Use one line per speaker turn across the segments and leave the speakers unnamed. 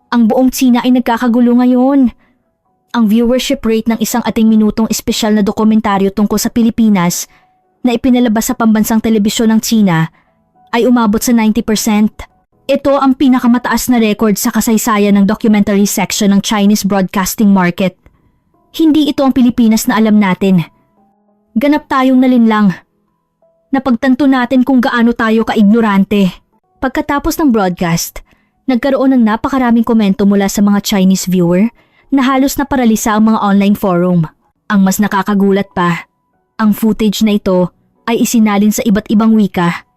Ang buong Tsina ay nagkakagulo ngayon. Ang viewership rate ng isang ating minutong espesyal na dokumentaryo tungkol sa Pilipinas na ipinalabas sa pambansang telebisyon ng Tsina ay umabot sa 90%. Ito ang pinakamataas na record sa kasaysayan ng documentary section ng Chinese broadcasting market. Hindi ito ang Pilipinas na alam natin. Ganap tayong nalinlang. Napagtanto natin kung gaano tayo kaignorante. Pagkatapos ng broadcast, nagkaroon ng napakaraming komento mula sa mga Chinese viewer na halos naparalisa ang mga online forum. Ang mas nakakagulat pa, ang footage na ito ay isinalin sa iba't ibang wika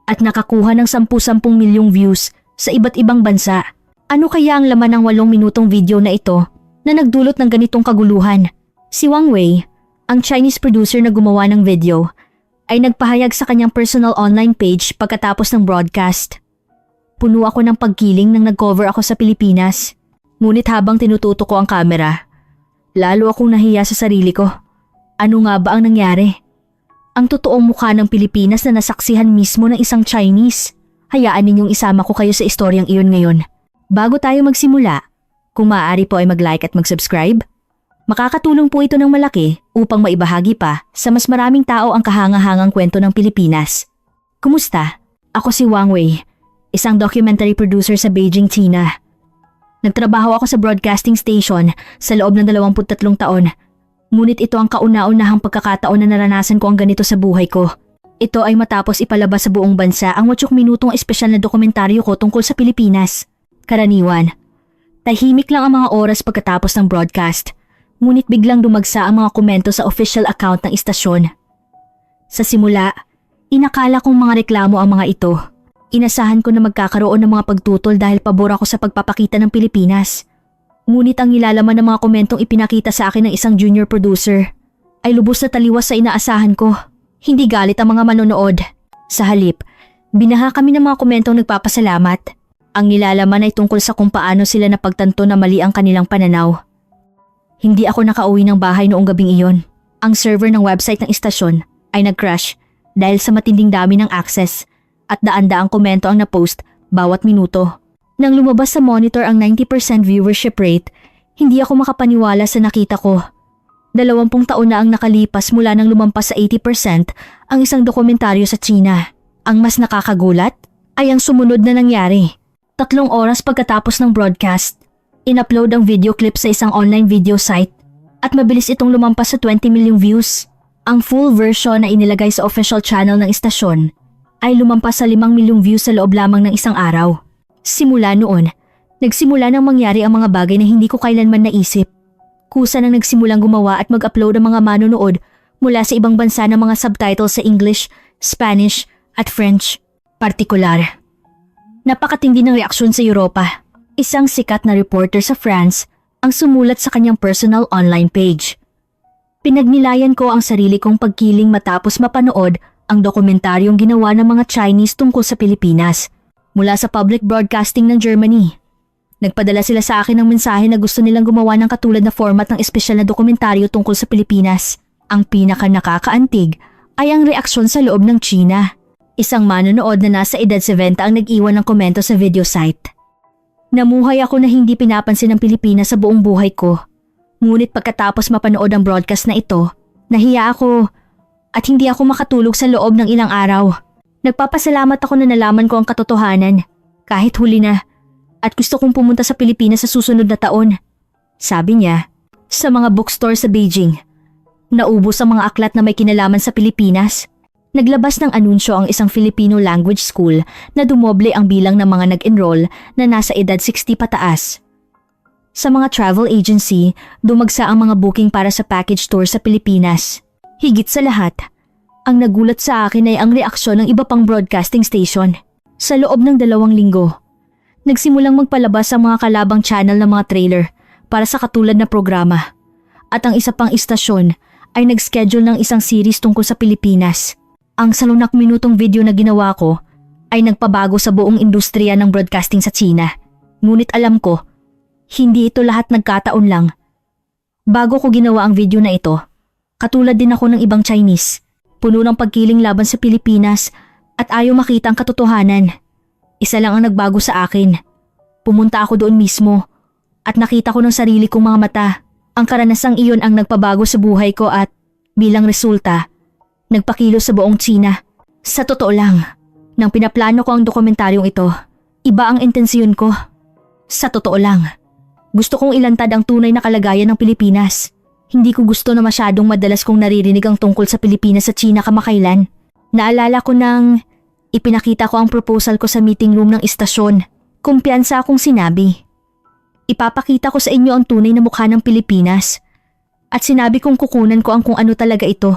at nakakuha ng 10-10 milyong views sa iba't ibang bansa. Ano kaya ang laman ng 8 minutong video na ito na nagdulot ng ganitong kaguluhan? Si Wang Wei, ang Chinese producer na gumawa ng video, ay nagpahayag sa kanyang personal online page pagkatapos ng broadcast. Puno ako ng pagkiling nang nag-cover ako sa Pilipinas. Ngunit habang tinututok ko ang kamera, lalo akong nahiya sa sarili ko. Ano nga ba ang nangyari? Ang totoong mukha ng Pilipinas na nasaksihan mismo ng isang Chinese. Hayaan ninyong isama ko kayo sa istoryang iyon ngayon. Bago tayo magsimula, kung maaari po ay mag-like at mag-subscribe. Makakatulong po ito ng malaki upang maibahagi pa sa mas maraming tao ang kahangahangang kwento ng Pilipinas. Kumusta? Ako si Wang Wei, isang documentary producer sa Beijing, China. Nagtrabaho ako sa broadcasting station sa loob ng 23 taon. Ngunit ito ang kauna-unahang pagkakataon na naranasan ko ang ganito sa buhay ko. Ito ay matapos ipalabas sa buong bansa ang 8 minutong espesyal na dokumentaryo ko tungkol sa Pilipinas. Karaniwan, tahimik lang ang mga oras pagkatapos ng broadcast. Ngunit biglang dumagsa ang mga komento sa official account ng istasyon. Sa simula, inakala kong mga reklamo ang mga ito. Inasahan ko na magkakaroon ng mga pagtutol dahil pabor ako sa pagpapakita ng Pilipinas. Ngunit ang nilalaman ng mga komentong ipinakita sa akin ng isang junior producer ay lubos na taliwas sa inaasahan ko. Hindi galit ang mga manonood. Sa halip, binaha kami ng mga komentong nagpapasalamat. Ang nilalaman ay tungkol sa kung paano sila napagtanto na mali ang kanilang pananaw. Hindi ako nakauwi ng bahay noong gabing iyon. Ang server ng website ng istasyon ay nag-crash dahil sa matinding dami ng access at daan-daang komento ang na-post bawat minuto. Nang lumabas sa monitor ang 90% viewership rate, hindi ako makapaniwala sa nakita ko. 20 taon na ang nakalipas mula nang lumampas sa 80% ang isang dokumentaryo sa China. Ang mas nakakagulat ay ang sumunod na nangyari. 3 oras pagkatapos ng broadcast, in-upload ang video clip sa isang online video site at mabilis itong lumampas sa 20 milyong views. Ang full version na inilagay sa official channel ng istasyon ay lumampas sa 5 milyong views sa loob lamang ng isang araw. Simula noon, nagsimula nang mangyari ang mga bagay na hindi ko kailanman naisip. Kusa nang nagsimulang gumawa at mag-upload ang mga manonood mula sa ibang bansa ng mga subtitles sa English, Spanish at French. Partikular, napakatindi ng reaksyon sa Europa. Isang sikat na reporter sa France ang sumulat sa kanyang personal online page. Pinagnilayan ko ang sarili kong pagkiling matapos mapanood ang dokumentaryong ginawa ng mga Chinese tungkol sa Pilipinas mula sa public broadcasting ng Germany. Nagpadala sila sa akin ng mensahe na gusto nilang gumawa ng katulad na format ng espesyal na dokumentaryo tungkol sa Pilipinas. Ang pinaka nakakaantig ay ang reaksyon sa loob ng China. Isang manonood na nasa edad 70 ang nag-iwan ng komento sa video site. Namuhay ako na hindi pinapansin ng Pilipinas sa buong buhay ko. Ngunit pagkatapos mapanood ang broadcast na ito, nahiya ako at hindi ako makatulog sa loob ng ilang araw. Nagpapasalamat ako na nalaman ko ang katotohanan, kahit huli na, at gusto kong pumunta sa Pilipinas sa susunod na taon. Sabi niya, sa mga bookstore sa Beijing, naubos ang mga aklat na may kinalaman sa Pilipinas. Naglabas ng anunsyo ang isang Filipino language school na dumoble ang bilang ng mga nag-enroll na nasa edad 60 pataas. Sa mga travel agency, dumagsa ang mga booking para sa package tour sa Pilipinas. Higit sa lahat, ang nagulat sa akin ay ang reaksyon ng iba pang broadcasting station. Sa loob ng 2 linggo, nagsimulang magpalabas ang mga kalabang channel ng mga trailer para sa katulad na programa. At ang isa pang istasyon ay nag-schedule ng isang series tungkol sa Pilipinas. Ang 6 minutong video na ginawa ko ay nagpabago sa buong industriya ng broadcasting sa China. Ngunit alam ko, hindi ito lahat nagkataon lang. Bago ko ginawa ang video na ito, katulad din ako ng ibang Chinese, puno ng pagkiling laban sa Pilipinas at ayaw makita ang katotohanan. Isa lang ang nagbago sa akin. Pumunta ako doon mismo at nakita ko ng sarili kong mga mata. Ang karanasang iyon ang nagpabago sa buhay ko at bilang resulta, nagpakilos sa buong Tsina. Sa totoo lang, nang pinaplano ko ang dokumentaryong ito, iba ang intensyon ko. Sa totoo lang, gusto kong ilantad ang tunay na kalagayan ng Pilipinas. Hindi ko gusto na masyadong madalas kong naririnig ang tungkol sa Pilipinas sa Tsina kamakailan. Naalala ko nang ipinakita ko ang proposal ko sa meeting room ng istasyon. Kumpiyansa akong sinabi. Ipapakita ko sa inyo ang tunay na mukha ng Pilipinas. At sinabi kong kukunan ko ang kung ano talaga ito.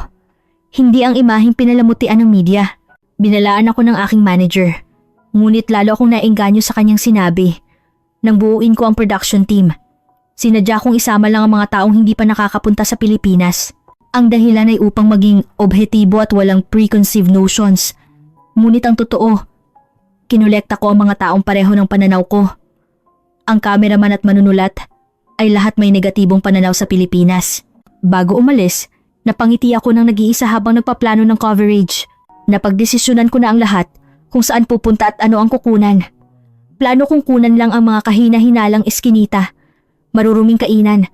Hindi ang imaheng pinalamutian ng media. Binalaan ako ng aking manager. Ngunit lalo akong naengganyo sa kanyang sinabi. Nang buuin ko ang production team. Sinadya kong isama lang ang mga taong hindi pa nakakapunta sa Pilipinas. Ang dahilan ay upang maging objektibo at walang preconceived notions. Ngunit ang totoo, kinolekta ko ang mga taong pareho ng pananaw ko. Ang kameraman at manunulat ay lahat may negatibong pananaw sa Pilipinas. Bago umalis, napangiti ako ng nag-iisa habang nagpaplano ng coverage. Napagdesisyonan ko na ang lahat kung saan pupunta at ano ang kukunan. Plano kong kunan lang ang mga kahina-hinalang eskinita, maruruming kainan,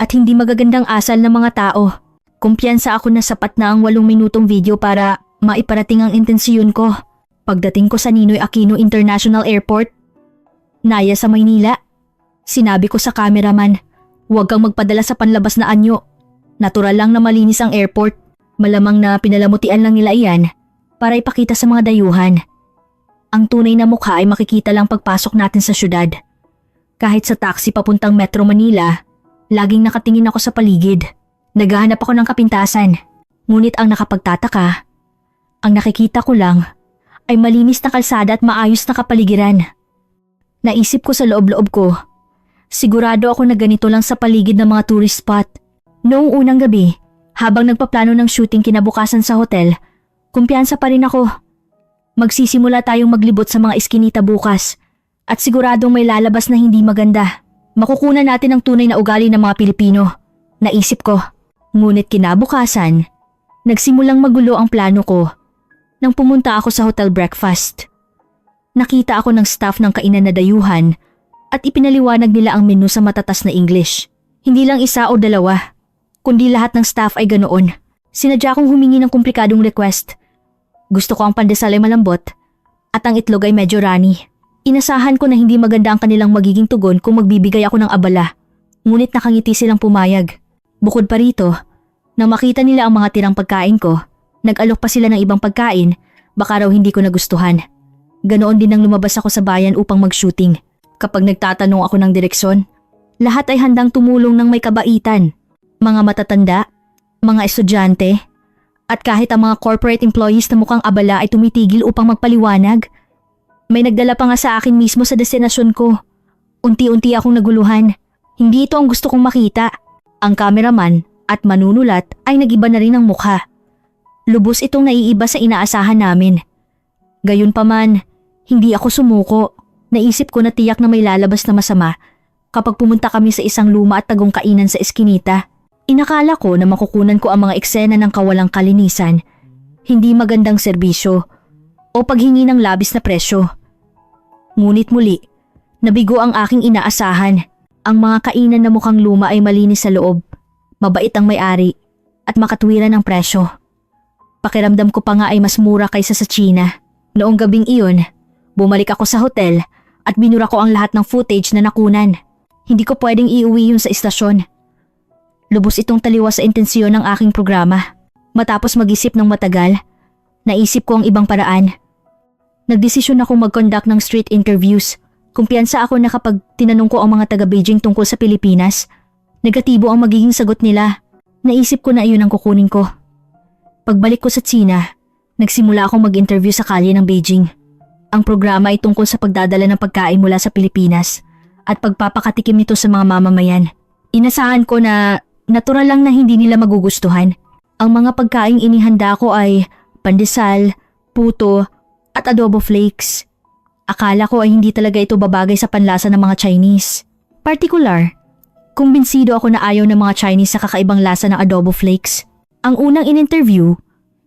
at hindi magagandang asal ng mga tao. Kumpiyansa ako na sapat na ang 8 minutong video para maiparating ang intensyon ko. Pagdating ko sa Ninoy Aquino International Airport, Naya sa Maynila, sinabi ko sa cameraman, huwag kang magpadala sa panlabas na anyo. Natural lang na malinis ang airport. Malamang na pinalamutian lang nila iyan para ipakita sa mga dayuhan. Ang tunay na mukha ay makikita lang pagpasok natin sa syudad. Kahit sa taxi papuntang Metro Manila, laging nakatingin ako sa paligid. Naghahanap ako ng kapintasan. Ngunit ang nakapagtataka, ang nakikita ko lang ay malinis na kalsada at maayos na kapaligiran. Naisip ko sa loob-loob ko, sigurado ako na ganito lang sa paligid ng mga tourist spot. Noong unang gabi, habang nagpaplano ng shooting kinabukasan sa hotel, kumpiyansa pa rin ako. Magsisimula tayong maglibot sa mga eskinita bukas at siguradong may lalabas na hindi maganda. Makukunan natin ang tunay na ugali ng mga Pilipino, naisip ko. Ngunit kinabukasan, nagsimulang magulo ang plano ko nang pumunta ako sa hotel breakfast. Nakita ako ng staff ng kainan na dayuhan at ipinaliwanag nila ang menu sa matatas na English. Hindi lang isa o dalawa, kundi lahat ng staff ay ganoon. Sinadya kong humingi ng komplikadong request. Gusto ko ang pandesal ay malambot at ang itlog ay medyo runny. Inasahan ko na hindi maganda ang kanilang magiging tugon kung magbibigay ako ng abala. Ngunit nakangiti silang pumayag. Bukod pa rito, nang makita nila ang mga tirang pagkain ko, nag-alok pa sila ng ibang pagkain, baka raw hindi ko nagustuhan. Ganoon din nang lumabas ako sa bayan upang mag-shooting. Kapag nagtatanong ako ng direksyon, lahat ay handang tumulong ng may kabaitan. Mga matatanda, mga estudyante, at kahit ang mga corporate employees na mukhang abala ay tumitigil upang magpaliwanag. May nagdala pa nga sa akin mismo sa destinasyon ko. Unti-unti akong naguluhan. Hindi ito ang gusto kong makita. Ang cameraman at manunulat ay nagiba na rin ang mukha. Lubos itong naiiba sa inaasahan namin. Gayunpaman, hindi ako sumuko. Naisip ko na tiyak na may lalabas na masama kapag pumunta kami sa isang luma at tagong kainan sa eskinita. Inakala ko na makukunan ko ang mga eksena ng kawalang kalinisan, hindi magandang serbisyo, o paghingi ng labis na presyo. Ngunit muli, nabigo ang aking inaasahan. Ang mga kainan na mukhang luma ay malinis sa loob, mabait ang may-ari, at makatwiran ang presyo. Pakiramdam ko pa nga ay mas mura kaysa sa China. Noong gabing iyon, bumalik ako sa hotel at binura ko ang lahat ng footage na nakunan. Hindi ko pwedeng iuwi yun sa istasyon. Lubos itong taliwas sa intensyon ng aking programa. Matapos mag-isip ng matagal, naisip ko ang ibang paraan. Nagdesisyon akong mag-conduct ng street interviews. Kumpiyansa ako na kapag tinanong ko ang mga taga-Beijing tungkol sa Pilipinas, negatibo ang magiging sagot nila. Naisip ko na iyon ang kukunin ko. Pagbalik ko sa Tsina, nagsimula akong mag-interview sa kalye ng Beijing. Ang programa ay tungkol sa pagdadala ng pagkain mula sa Pilipinas at pagpapakatikim nito sa mga mamamayan. Inasahan ko na natural lang na hindi nila magugustuhan. Ang mga pagkaing inihanda ko ay pandesal, puto, at adobo flakes. Akala ko ay hindi talaga ito babagay sa panlasa ng mga Chinese. Particular, kumbinsido ako na ayaw ng mga Chinese sa kakaibang lasa ng adobo flakes. Ang unang in-interview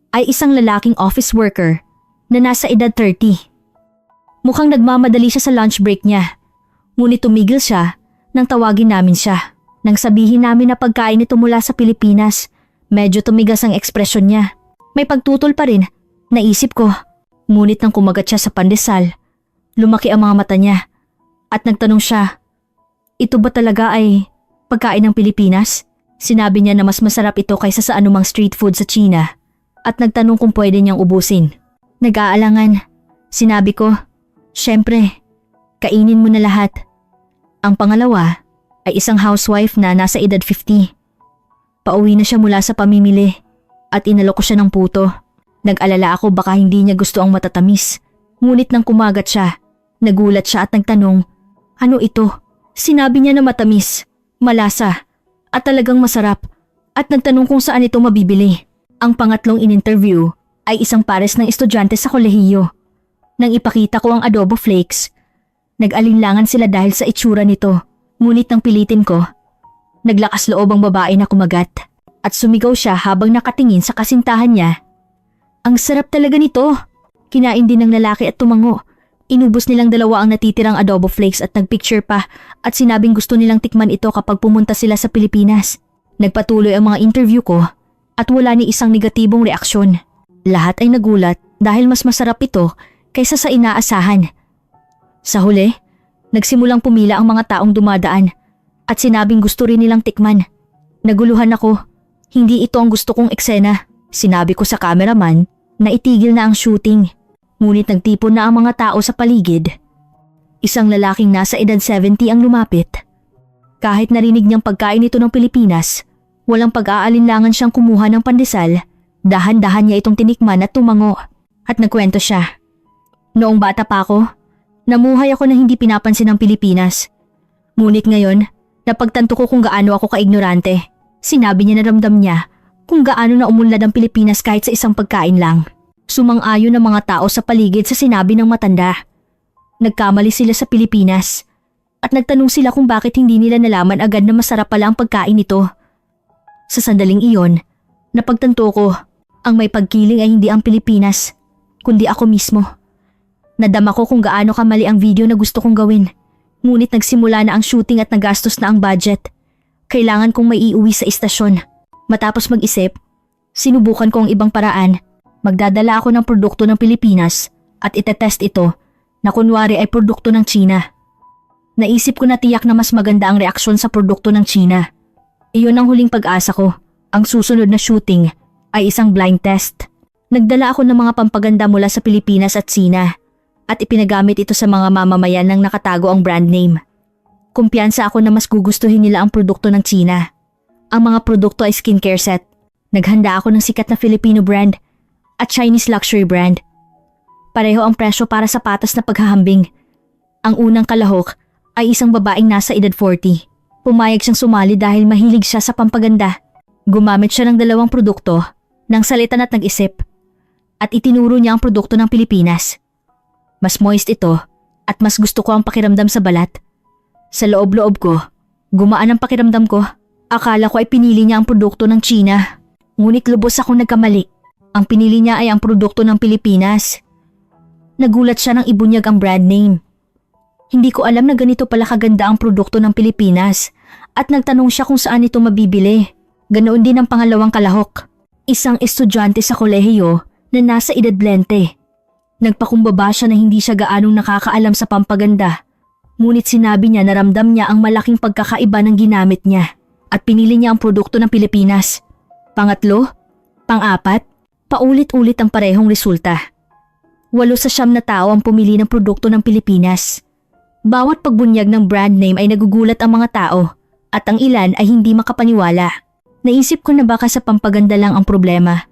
ay isang lalaking office worker na nasa edad 30. Mukhang nagmamadali siya sa lunch break niya. Ngunit tumigil siya nang tawagin namin siya. Nang sabihin namin na pagkain ito mula sa Pilipinas, medyo tumigas ang ekspresyon niya. May pagtutol pa rin, naisip ko. Ngunit nang kumagat siya sa pandesal, lumaki ang mga mata niya at nagtanong siya, ito ba talaga ay pagkain ng Pilipinas? Sinabi niya na mas masarap ito kaysa sa anumang street food sa China at nagtanong kung pwede niyang ubusin. Nag-aalangan. Sinabi ko, syempre, kainin mo na lahat. Ang pangalawa ay isang housewife na nasa edad 50. Pauwi na siya mula sa pamimili at inalok ko siya ng puto. Nag-alala ako baka hindi niya gusto ang matatamis. Ngunit nang kumagat siya, nagulat siya at nagtanong, ano ito? Sinabi niya na matamis, malasa at talagang masarap at nagtanong kung saan ito mabibili. Ang pangatlong in-interview ay isang pares ng estudyante sa kolehiyo. Nang ipakita ko ang adobo flakes, nag-alinlangan sila dahil sa itsura nito. Ngunit nang pilitin ko, naglakas loob ang babae na kumagat at sumigaw siya habang nakatingin sa kasintahan niya. Ang sarap talaga nito. Kinain din ng lalaki at tumango. Inubos nilang dalawa ang natitirang adobo flakes at nagpicture pa at sinabing gusto nilang tikman ito kapag pumunta sila sa Pilipinas. Nagpatuloy ang mga interview ko at wala ni isang negatibong reaksyon. Lahat ay nagulat dahil mas masarap ito kaysa sa inaasahan. Sa huli, nagsimulang pumila ang mga taong dumadaan at sinabing gusto rin nilang tikman. Naguluhan ako. Hindi ito ang gusto kong eksena. Sinabi ko sa cameraman na itigil na ang shooting. Ngunit nagtipon na ang mga tao sa paligid. Isang lalaking nasa edad 70 ang lumapit. Kahit narinig niyang pagkain ito ng Pilipinas, walang pag-aalinlangan siyang kumuha ng pandesal. Dahan-dahan niya itong tinikman at tumango. At nagkwento siya. Noong bata pa ako, namuhay ako na hindi pinapansin ng Pilipinas. Ngunit ngayon, napagtanto ko kung gaano ako kaignorante. Sinabi niya na ramdam niya kung gaano na umunlad ang Pilipinas kahit sa isang pagkain lang. Sumang-ayon ang mga tao sa paligid sa sinabi ng matanda. Nagkamali sila sa Pilipinas at nagtanong sila kung bakit hindi nila nalaman agad na masarap pala ang pagkain nito. Sa sandaling iyon, napagtanto ko ang may pagkiling ay hindi ang Pilipinas, kundi ako mismo. Nadama ko kung gaano kamali ang video na gusto kong gawin. Ngunit nagsimula na ang shooting at nagastos na ang budget. Kailangan kong maiuwi sa istasyon. Matapos mag-isip, sinubukan ko ang ibang paraan. Magdadala ako ng produkto ng Pilipinas at itetest ito na kunwari ay produkto ng China. Naisip ko na tiyak na mas maganda ang reaksyon sa produkto ng China. Iyon ang huling pag-asa ko. Ang susunod na shooting ay isang blind test. Nagdala ako ng mga pampaganda mula sa Pilipinas at China at ipinagamit ito sa mga mamamayan ng nakatago ang brand name. Kumpiyansa ako na mas gugustuhin nila ang produkto ng China. Ang mga produkto ay skincare set. Naghanda ako ng sikat na Filipino brand at Chinese luxury brand. Pareho ang presyo para sa patas na paghahambing. Ang unang kalahok ay isang babaeng nasa edad 40. Pumayag siyang sumali dahil mahilig siya sa pampaganda. Gumamit siya ng dalawang produkto, ng salitan at nag-isip. At itinuro niya ang produkto ng Pilipinas. Mas moist ito at mas gusto ko ang pakiramdam sa balat. Sa loob-loob ko, gumaan ang pakiramdam ko. Akala ko ay pinili niya ang produkto ng China. Ngunit lubos akong nagkamali. Ang pinili niya ay ang produkto ng Pilipinas. Nagulat siya nang ibunyag ang brand name. Hindi ko alam na ganito pala kaganda ang produkto ng Pilipinas at nagtanong siya kung saan ito mabibili. Ganoon din ang pangalawang kalahok. Isang estudyante sa kolehiyo na nasa edad 20. Nagpakumbaba siya na hindi siya gaanong nakakaalam sa pampaganda. Ngunit sinabi niya na ramdam niya ang malaking pagkakaiba ng ginamit niya at pinili niya ang produkto ng Pilipinas. Pangatlo, pang-apat, paulit-ulit ang parehong resulta. 8 sa 9 na tao ang pumili ng produkto ng Pilipinas. Bawat pagbunyag ng brand name ay nagugulat ang mga tao at ang ilan ay hindi makapaniwala. Naisip ko na baka sa pampaganda lang ang problema,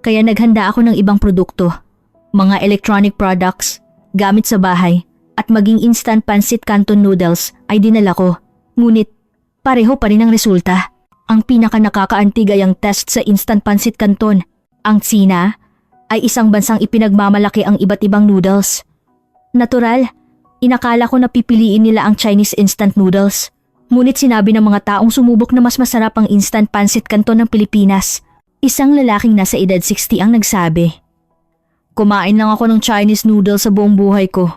kaya naghanda ako ng ibang produkto. Mga electronic products, gamit sa bahay, at maging instant pancit canton noodles ay dinala ko. Ngunit pareho pa rin ang resulta. Ang pinaka nakakaantig ay ang test sa instant pancit canton. Ang China ay isang bansang ipinagmamalaki ang iba't ibang noodles. Natural, inakala ko na pipiliin nila ang Chinese instant noodles. Ngunit sinabi ng mga taong sumubok na mas masarap ang instant pancit canton ng Pilipinas. Isang lalaking nasa edad 60 ang nagsabi. Kumain lang ako ng Chinese noodles sa buong buhay ko.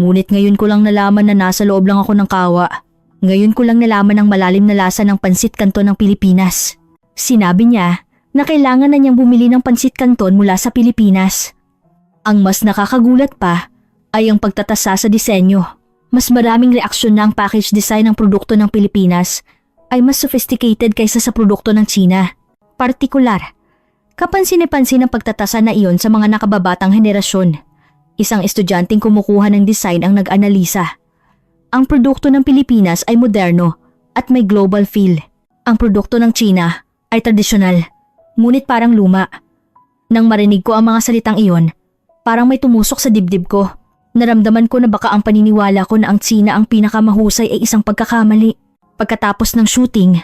Ngunit ngayon ko lang nalaman na nasa loob lang ako ng kawa. Ngayon ko lang nalaman ang malalim na lasa ng pansit kanton ng Pilipinas. Sinabi niya na kailangan na niyang bumili ng pansit kanton mula sa Pilipinas. Ang mas nakakagulat pa ay ang pagtatasa sa disenyo. Mas maraming reaksyon na ang package design ng produkto ng Pilipinas ay mas sophisticated kaysa sa produkto ng China. Partikular, kapansin-pansin ang pagtatasa na iyon sa mga nakababatang henerasyon. Isang estudyanteng kumukuha ng design ang nag-analisa. Ang produkto ng Pilipinas ay moderno at may global feel. Ang produkto ng China ay tradisyonal, ngunit parang luma. Nang marinig ko ang mga salitang iyon, parang may tumusok sa dibdib ko. Naramdaman ko na baka ang paniniwala ko na ang China ang pinakamahusay ay isang pagkakamali. Pagkatapos ng shooting,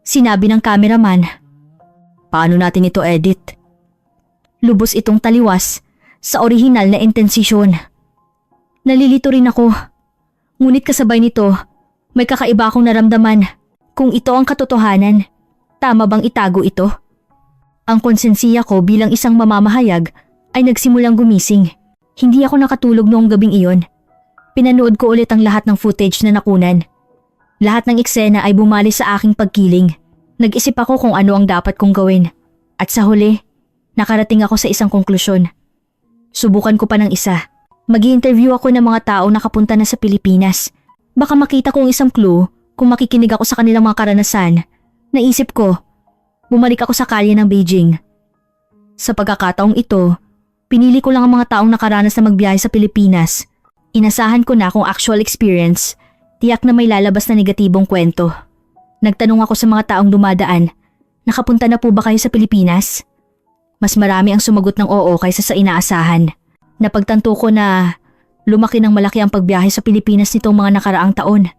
sinabi ng cameraman, "Paano natin ito edit?" Lubos itong taliwas sa orihinal na intensisyon. Nalilito rin ako. Ngunit kasabay nito, may kakaiba akong naramdaman. Kung ito ang katotohanan, tama bang itago ito? Ang konsensiya ko bilang isang mamamahayag ay nagsimulang gumising. Hindi ako nakatulog noong gabing iyon. Pinanood ko ulit ang lahat ng footage na nakunan. Lahat ng eksena ay bumali sa aking pagkiling. Nag-isip ako kung ano ang dapat kong gawin. At sa huli, nakarating ako sa isang konklusyon. Subukan ko pa ng isa. Mag-i-interview ako ng mga taong nakapunta na sa Pilipinas. Baka makita ko ang isang clue kung makikinig ako sa kanilang mga karanasan. Naisip ko, bumalik ako sa kalye ng Beijing. Sa pagkakataong ito, pinili ko lang ang mga taong nakaranas na magbiyahe sa Pilipinas. Inasahan ko na kung actual experience, tiyak na may lalabas na negatibong kwento. Nagtanong ako sa mga taong dumadaan, nakapunta na po ba kayo sa Pilipinas? Mas marami ang sumagot ng oo kaysa sa inaasahan. Napagtanto ko na lumaki ng malaki ang pagbiyahe sa Pilipinas nitong mga nakaraang taon.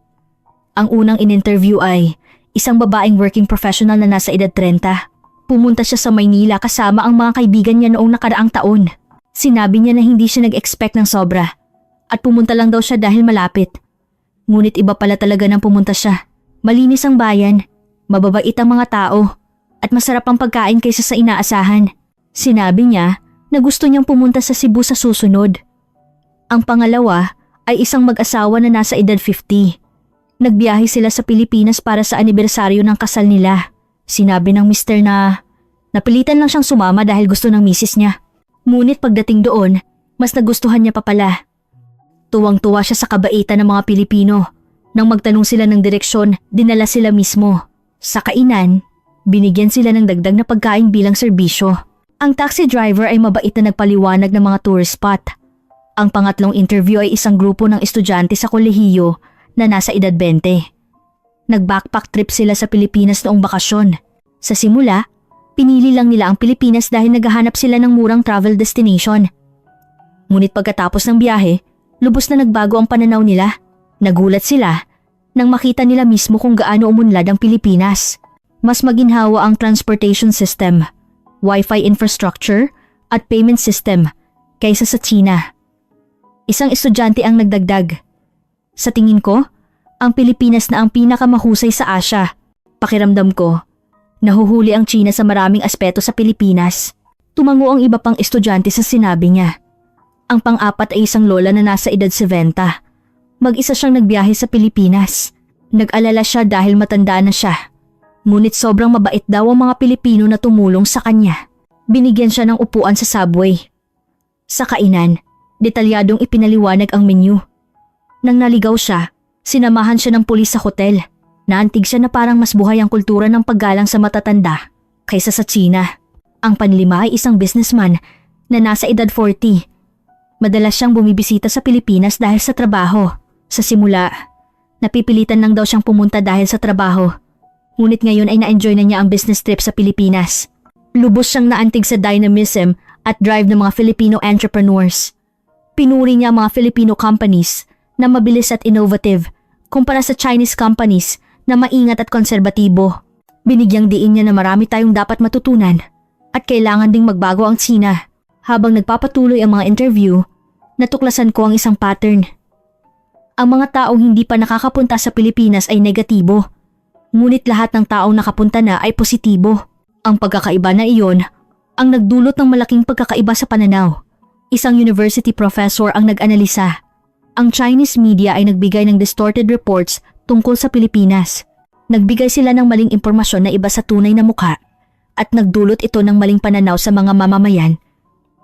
Ang unang in-interview ay isang babaeng working professional na nasa edad 30. Pumunta siya sa Maynila kasama ang mga kaibigan niya noong nakaraang taon. Sinabi niya na hindi siya nag-expect ng sobra at pumunta lang daw siya dahil malapit. Ngunit iba pala talaga nang pumunta siya. Malinis ang bayan, mababait ang mga tao at masarap ang pagkain kaysa sa inaasahan. Sinabi niya na gusto niyang pumunta sa Cebu sa susunod. Ang pangalawa ay isang mag-asawa na nasa edad 50. Nagbiyahe sila sa Pilipinas para sa anibersaryo ng kasal nila. Sinabi ng mister na napilitan lang siyang sumama dahil gusto ng misis niya. Ngunit pagdating doon, mas nagustuhan niya pa pala. Tuwang-tuwa siya sa kabaitan ng mga Pilipino. Nang magtanong sila ng direksyon, dinala sila mismo. Sa kainan, binigyan sila ng dagdag na pagkain bilang serbisyo. Ang taxi driver ay mabait na nagpaliwanag ng mga tourist spot. Ang pangatlong interview ay isang grupo ng estudyante sa kolehiyo na nasa edad 20. Nag-backpack trip sila sa Pilipinas noong bakasyon. Sa simula, pinili lang nila ang Pilipinas dahil naghahanap sila ng murang travel destination. Ngunit pagkatapos ng biyahe, lubos na nagbago ang pananaw nila. Nagulat sila nang makita nila mismo kung gaano umunlad ang Pilipinas. Mas maginhawa ang transportation system, Wi-Fi infrastructure at payment system kaysa sa China. Isang estudyante ang nagdagdag. Sa tingin ko, ang Pilipinas na ang pinakamahusay sa Asia. Pakiramdam ko, nahuhuli ang China sa maraming aspeto sa Pilipinas. Tumango ang iba pang estudyante sa sinabi niya. Ang pang-apat ay isang lola na nasa edad 70. Mag-isa siyang nagbiyahe sa Pilipinas. Nag-alala siya dahil matanda na siya. Ngunit sobrang mabait daw ang mga Pilipino na tumulong sa kanya. Binigyan siya ng upuan sa subway. Sa kainan, detalyadong ipinaliwanag ang menu. Nang naligaw siya, sinamahan siya ng pulis sa hotel. Naantig siya na parang mas buhay ang kultura ng paggalang sa matatanda kaysa sa China. Ang panlima ay isang businessman na nasa edad 40. Madalas siyang bumibisita sa Pilipinas dahil sa trabaho. Sa simula, napipilitan lang daw siyang pumunta dahil sa trabaho. Ngunit ngayon ay na-enjoy na niya ang business trip sa Pilipinas. Lubos siyang naantig sa dynamism at drive ng mga Filipino entrepreneurs. Pinuri niya ang mga Filipino companies na mabilis at innovative kumpara sa Chinese companies na maingat at konserbatibo. Binigyang diin niya na marami tayong dapat matutunan at kailangan ding magbago ang China. Habang nagpapatuloy ang mga interview, natuklasan ko ang isang pattern. Ang mga taong hindi pa nakakapunta sa Pilipinas ay negatibo. Ngunit lahat ng taong nakapunta na ay positibo. Ang pagkakaiba na iyon ang nagdulot ng malaking pagkakaiba sa pananaw. Isang university professor ang nag-analisa. Ang Chinese media ay nagbigay ng distorted reports tungkol sa Pilipinas. Nagbigay sila ng maling impormasyon na iba sa tunay na mukha at nagdulot ito ng maling pananaw sa mga mamamayan.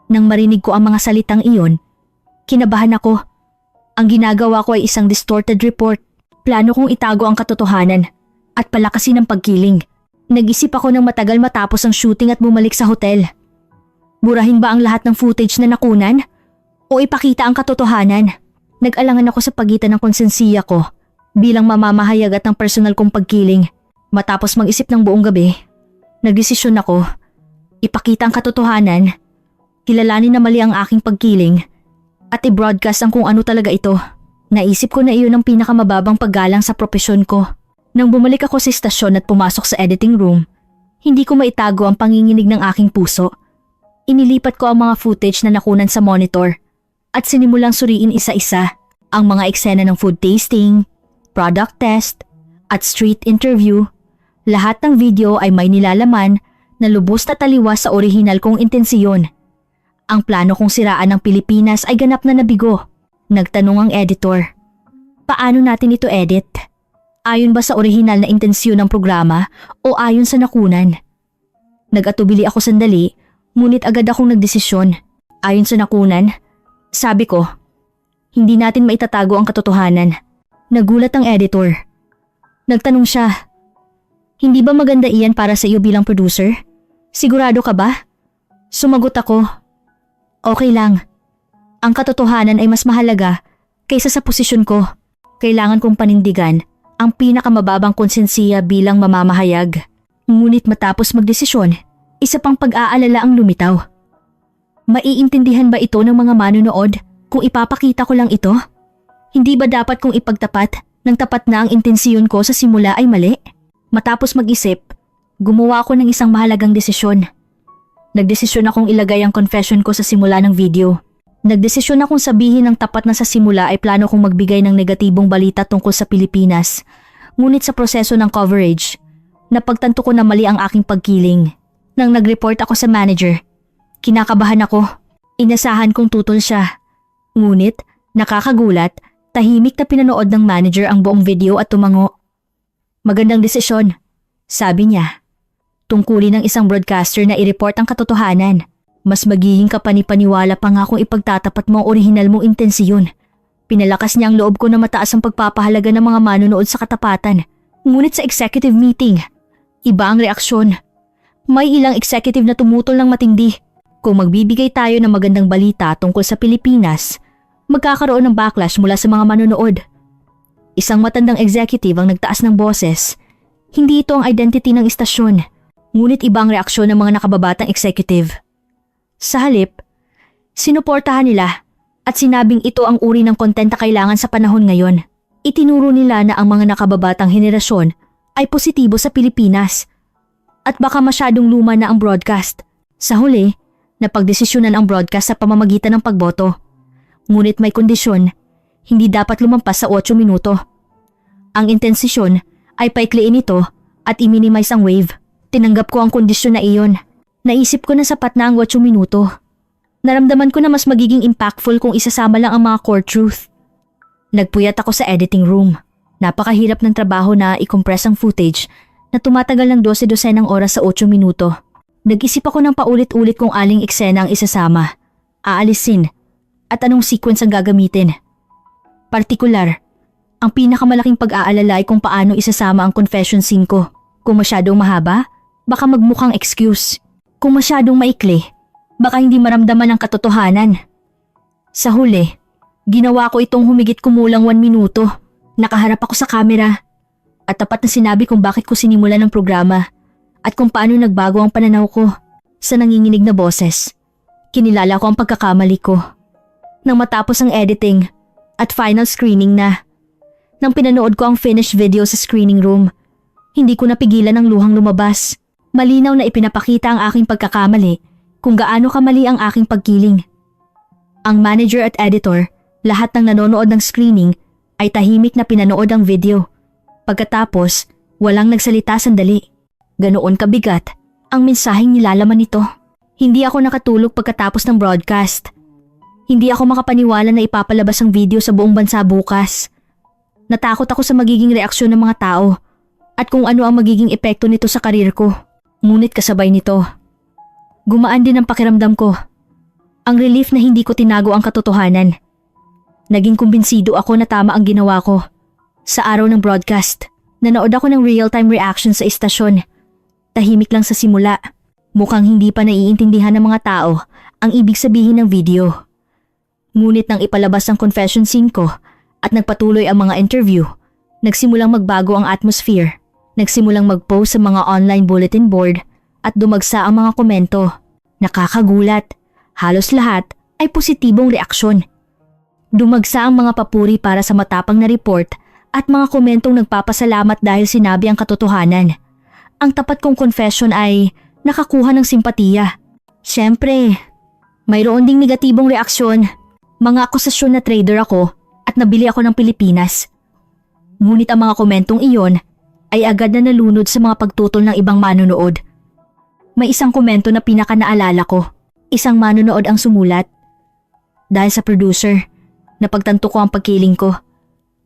Nang marinig ko ang mga salitang iyon, kinabahan ako. Ang ginagawa ko ay isang distorted report. Plano kong itago ang katotohanan at palakasin ang pagkiling. Nag-isip ako ng matagal matapos ang shooting at bumalik sa hotel. Burahin ba ang lahat ng footage na nakunan? O ipakita ang katotohanan? Nag-alangan ako sa pagitan ng konsensiya ko bilang mamamahayag at ng personal kong pagkiling. Matapos mag-isip ng buong gabi, nagdesisyon ako. Ipakita ang katotohanan, kilalanin na mali ang aking pagkiling, at i-broadcast ang kung ano talaga ito. Naisip ko na iyon ang pinakamababang paggalang sa propesyon ko. Nang bumalik ako sa istasyon at pumasok sa editing room, hindi ko maitago ang panginginig ng aking puso. Inilipat ko ang mga footage na nakunan sa monitor at sinimulang suriin isa-isa ang mga eksena ng food tasting, product test, at street interview. Lahat ng video ay may nilalaman na lubos na taliwas sa orihinal kong intensyon. Ang plano kong siraan ng Pilipinas ay ganap na nabigo. Nagtanong ang editor, paano natin ito edit? Ayon ba sa orihinal na intensyon ng programa o ayon sa nakunan? Nag-atubili ako sandali, ngunit agad akong nagdesisyon. Ayon sa nakunan, sabi ko, hindi natin maitatago ang katotohanan. Nagulat ang editor. Nagtanong siya, hindi ba maganda iyan para sa iyo bilang producer? Sigurado ka ba? Sumagot ako, okay lang. Ang katotohanan ay mas mahalaga kaysa sa posisyon ko. Kailangan kong panindigan ang pinakamababang konsensiya bilang mamamahayag. Ngunit matapos magdesisyon, isa pang pag-aalala ang lumitaw. Maiintindihan ba ito ng mga manonood kung ipapakita ko lang ito? Hindi ba dapat kong ipagtapat ng tapat na ang intensyon ko sa simula ay mali? Matapos mag-isip, gumawa ako ng isang mahalagang desisyon. Nagdesisyon akong ilagay ang confession ko sa simula ng video. Nagdesisyon akong sabihin ng tapat na sa simula ay plano kong magbigay ng negatibong balita tungkol sa Pilipinas. Ngunit sa proseso ng coverage, napagtanto ko na mali ang aking pagkiling. Nang nag-report ako sa manager, kinakabahan ako. Inasahan kong tutol siya. Ngunit, nakakagulat, tahimik na pinanood ng manager ang buong video at tumango. Magandang desisyon, sabi niya. Tungkulin ng isang broadcaster na i-report ang katotohanan. Mas magiging kapanipaniwala pa nga kung ipagtatapat mo ang orihinal mong intensyon. Pinalakas niya ang loob ko na mataas ang pagpapahalaga ng mga manonood sa katapatan. Ngunit sa executive meeting, iba ang reaksyon. May ilang executive na tumutol ng matindi. Kung magbibigay tayo ng magandang balita tungkol sa Pilipinas, magkakaroon ng backlash mula sa mga manonood. Isang matandang executive ang nagtaas ng boses. Hindi ito ang identity ng istasyon, ngunit iba ang reaksyon ng mga nakababatang executive. Sa halip, sinuportahan nila at sinabing ito ang uri ng content na kailangan sa panahon ngayon. Itinuro nila na ang mga nakababatang henerasyon ay positibo sa Pilipinas at baka masyadong luma na ang broadcast. Sa huli, napagdesisyonan ang broadcast sa pamamagitan ng pagboto. Ngunit may kondisyon, hindi dapat lumampas sa 8 minuto. Ang intensyon ay paikliin ito at i-minimize ang wave. Tinanggap ko ang kondisyon na iyon. Naisip ko na sapat na ang 8 minuto. Naramdaman ko na mas magiging impactful kung isasama lang ang mga core truth. Nagpuyat ako sa editing room. Napakahirap ng trabaho na i-compress ang footage na tumatagal ng 12 ng oras sa 8 minuto. Nag-isip ako ng paulit-ulit kung aling eksena ang isasama, aalisin, at anong sequence ang gagamitin. Partikular, ang pinakamalaking pag-aalala ay kung paano isasama ang confession scene ko. Kung masyadong mahaba, baka magmukhang excuse. Kung masyadong maikli, baka hindi maramdaman ang katotohanan. Sa huli, ginawa ko itong humigit kumulang 1 minuto. Nakaharap ako sa kamera at tapat na sinabi kung bakit ko sinimulan ang programa at kung paano nagbago ang pananaw ko sa nanginginig na boses. Kinilala ko ang pagkakamali ko. Nang matapos ang editing at final screening na, nang pinanood ko ang finished video sa screening room, hindi ko napigilan ang luhang lumabas. Malinaw na ipinapakita ang aking pagkakamali kung gaano kamali ang aking pagkiling. Ang manager at editor, lahat ng nanonood ng screening ay tahimik na pinanood ang video. Pagkatapos, walang nagsalita sandali. Ganoon kabigat ang mensaheng nilalaman nito. Hindi ako nakatulog pagkatapos ng broadcast. Hindi ako makapaniwala na ipapalabas ang video sa buong bansa bukas. Natakot ako sa magiging reaksyon ng mga tao at kung ano ang magiging epekto nito sa karir ko. Ngunit kasabay nito, gumaan din ang pakiramdam ko. Ang relief na hindi ko tinago ang katotohanan. Naging kumbinsido ako na tama ang ginawa ko. Sa araw ng broadcast, nanood ako ng real-time reaction sa istasyon. Tahimik lang sa simula. Mukhang hindi pa naiintindihan ng mga tao ang ibig sabihin ng video. Ngunit nang ipalabas ang confession scene ko at nagpatuloy ang mga interview, nagsimulang magbago ang atmosphere. Nagsimulang mag-post sa mga online bulletin board at dumagsa ang mga komento. Nakakagulat. Halos lahat ay positibong reaksyon. Dumagsa ang mga papuri para sa matapang na report at mga komentong nagpapasalamat dahil sinabi ang katotohanan. Ang tapat kong confession ay nakakuha ng simpatiya. Siyempre, mayroon ding negatibong reaksyon. Mga akusasyon na trader ako at nabili ako ng Pilipinas. Ngunit ang mga komentong iyon ay agad na nalunod sa mga pagtutol ng ibang manonood. May isang komento na pinakanaalala ko. Isang manonood ang sumulat. Dahil sa producer, napagtanto ko ang pagkiling ko.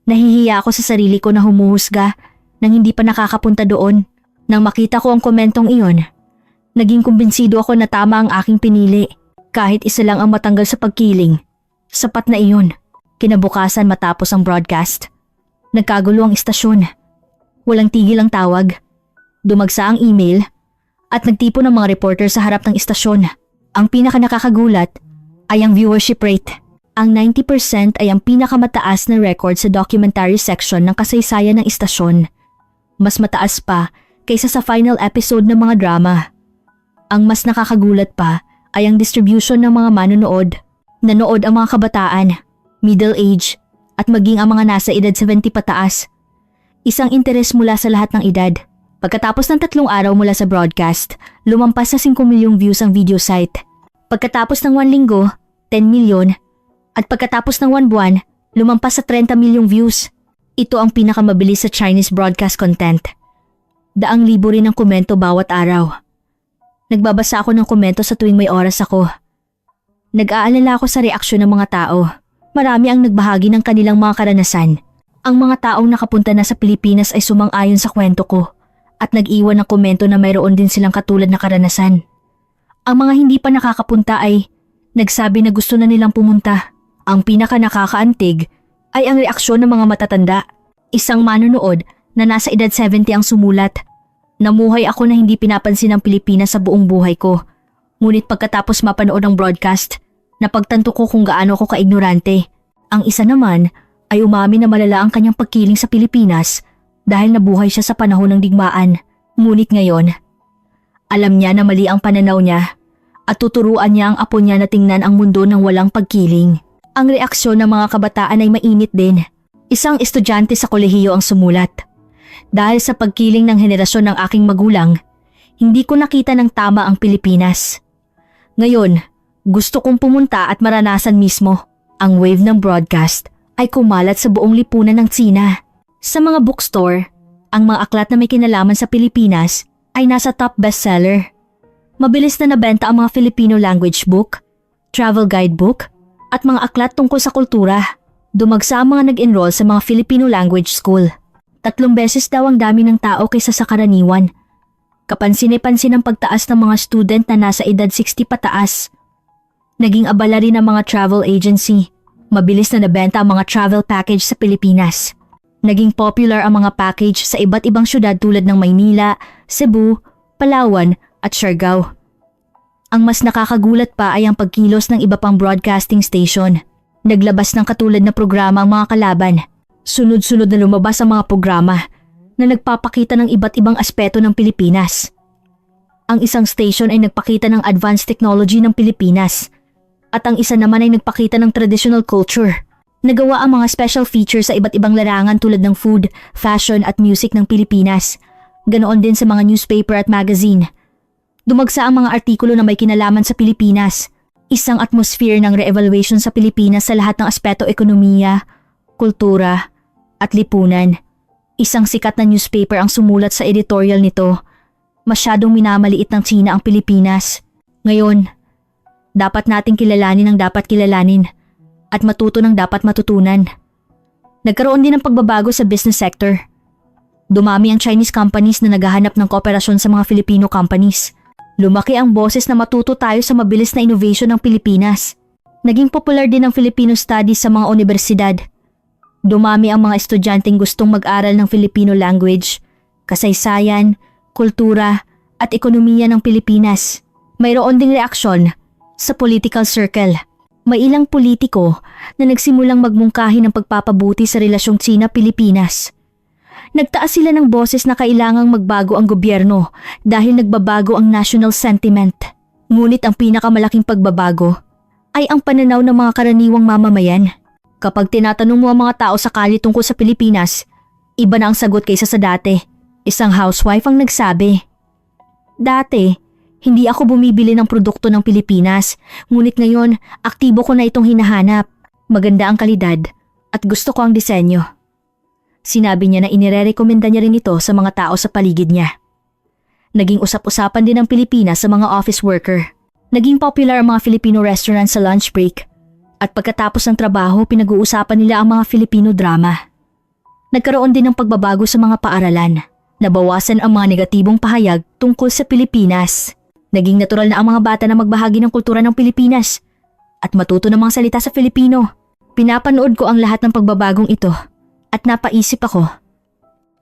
Nahihiya ako sa sarili ko na humuhusga nang hindi pa nakakapunta doon. Nang makita ko ang komentong iyon, naging kumbinsido ako na tama ang aking pinili. Kahit isa lang ang matanggal sa pagkiling. Sapat na iyon. Kinabukasan matapos ang broadcast, nagkagulo ang istasyon. Walang tigil ang tawag. Dumagsa ang email at nagtipo ng mga reporter sa harap ng istasyon. Ang pinakanakakagulat ay ang viewership rate. Ang 90% ay ang pinakamataas na record sa documentary section ng kasaysayan ng istasyon. Mas mataas pa kaysa sa final episode ng mga drama. Ang mas nakakagulat pa ay ang distribution ng mga manonood. Nanood ang mga kabataan, middle age, at maging ang mga nasa edad 70 pataas. Isang interes mula sa lahat ng edad. Pagkatapos ng 3 araw mula sa broadcast, lumampas sa 5 milyong views ang video site. Pagkatapos ng 1 linggo, 10 milyon. At pagkatapos ng 1 buwan, lumampas sa 30 milyong views. Ito ang pinakamabilis sa Chinese broadcast content. Daang libo rin ang komento bawat araw. Nagbabasa ako ng komento sa tuwing may oras ako. Nag-aalala ako sa reaksyon ng mga tao. Marami ang nagbahagi ng kanilang mga karanasan. Ang mga taong nakapunta na sa Pilipinas ay sumang-ayon sa kwento ko at nag-iwan ng komento na mayroon din silang katulad na karanasan. Ang mga hindi pa nakakapunta ay nagsabi na gusto na nilang pumunta. Ang pinaka nakakaantig ay ang reaksyon ng mga matatanda. Isang manonood na nasa edad 70 ang sumulat. Namuhay ako na hindi pinapansin ng Pilipinas sa buong buhay ko. Ngunit pagkatapos mapanood ang broadcast, napagtanto ko kung gaano ako kaignorante. Ang isa naman ay umamin na malala ang kanyang pagkiling sa Pilipinas dahil nabuhay siya sa panahon ng digmaan. Ngunit ngayon, alam niya na mali ang pananaw niya at tuturuan niya ang apo niya na tingnan ang mundo ng walang pagkiling. Ang reaksyon ng mga kabataan ay mainit din. Isang estudyante sa kolehiyo ang sumulat. Dahil sa pagkiling ng henerasyon ng aking magulang, hindi ko nakita ng tama ang Pilipinas. Ngayon, gusto kong pumunta at maranasan mismo. Ang wave ng broadcast ay kumalat sa buong lipunan ng Tsina. Sa mga bookstore, ang mga aklat na may kinalaman sa Pilipinas ay nasa top bestseller. Mabilis na nabenta ang mga Filipino language book, travel guidebook, at mga aklat tungkol sa kultura. Dumagsa ang mga nag-enroll sa mga Filipino language school. 3 beses daw ang dami ng tao kaysa sa karaniwan. Kapansin-pansin ang pagtaas ng mga student na nasa edad 60 pataas. Naging abala rin ang mga travel agency. Mabilis na nabenta ang mga travel package sa Pilipinas. Naging popular ang mga package sa iba't ibang syudad tulad ng Maynila, Cebu, Palawan at Siargao. Ang mas nakakagulat pa ay ang pagkilos ng iba pang broadcasting station. Naglabas ng katulad na programa ang mga kalaban. Sunod-sunod na lumabas ang mga programa na nagpapakita ng iba't ibang aspeto ng Pilipinas. Ang isang station ay nagpakita ng advanced technology ng Pilipinas at ang isa naman ay nagpakita ng traditional culture. Nagawa ang mga special features sa iba't ibang larangan tulad ng food, fashion at music ng Pilipinas. Ganoon din sa mga newspaper at magazine. Dumagsa ang mga artikulo na may kinalaman sa Pilipinas. Isang atmosphere ng re-evaluation sa Pilipinas sa lahat ng aspeto ekonomiya, kultura at lipunan. Isang sikat na newspaper ang sumulat sa editorial nito. Masyadong minamaliit ng Tsina ang Pilipinas. Ngayon, Dapat nating kilalanin ang dapat kilalanin at matuto ng dapat matutunan. Nagkaroon din ng pagbabago sa business sector. Dumami ang Chinese companies na naghahanap ng kooperasyon sa mga Filipino companies. Lumaki ang boses na matuto tayo sa mabilis na innovation ng Pilipinas. Naging popular din ang Filipino studies sa mga universidad. Dumami ang mga estudyanteng gustong mag-aral ng Filipino language, kasaysayan, kultura at ekonomiya ng Pilipinas. Mayroon ding reaksyon sa political circle. May ilang politiko na nagsimulang magmungkahi ng pagpapabuti sa relasyong China-Pilipinas. Nagtaas sila ng boses na kailangang magbago ang gobyerno dahil nagbabago ang national sentiment. Ngunit ang pinakamalaking pagbabago ay ang pananaw ng mga karaniwang mamamayan. Kapag tinatanong mo ang mga tao sa kalye tungkol sa Pilipinas, iba na ang sagot kaysa sa dati. Isang housewife ang nagsabi. Dati, hindi ako bumibili ng produkto ng Pilipinas, ngunit ngayon, aktibo ko na itong hinahanap. Maganda ang kalidad at gusto ko ang disenyo. Sinabi niya na inirerekomenda niya rin ito sa mga tao sa paligid niya. Naging usap-usapan din ang Pilipinas sa mga office worker. Naging popular ang mga Filipino restaurant sa lunch break. At pagkatapos ng trabaho, pinag-uusapan nila ang mga Filipino drama. Nagkaroon din ng pagbabago sa mga paaralan. Nabawasan ang mga negatibong pahayag tungkol sa Pilipinas. Naging natural na ang mga bata na magbahagi ng kultura ng Pilipinas at matuto ng mga salita sa Filipino. Pinapanood ko ang lahat ng pagbabagong ito at napaisip ako.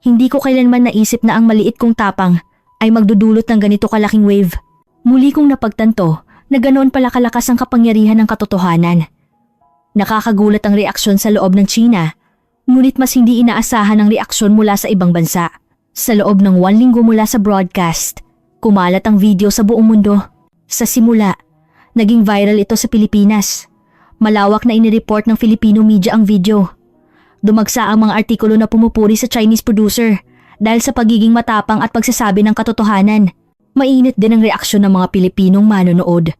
Hindi ko kailanman naisip na ang maliit kong tapang ay magdudulot ng ganito kalaking wave. Muli kong napagtanto na ganoon pala kalakas ang kapangyarihan ng katotohanan. Nakakagulat ang reaksyon sa loob ng China, ngunit mas hindi inaasahan ang reaksyon mula sa ibang bansa. Sa loob ng 1 linggo mula sa broadcast, kumalat ang video sa buong mundo. Sa simula, naging viral ito sa Pilipinas. Malawak na inireport ng Filipino media ang video. Dumagsa ang mga artikulo na pumupuri sa Chinese producer dahil sa pagiging matapang at pagsasabi ng katotohanan. Mainit din ang reaksyon ng mga Pilipinong manonood.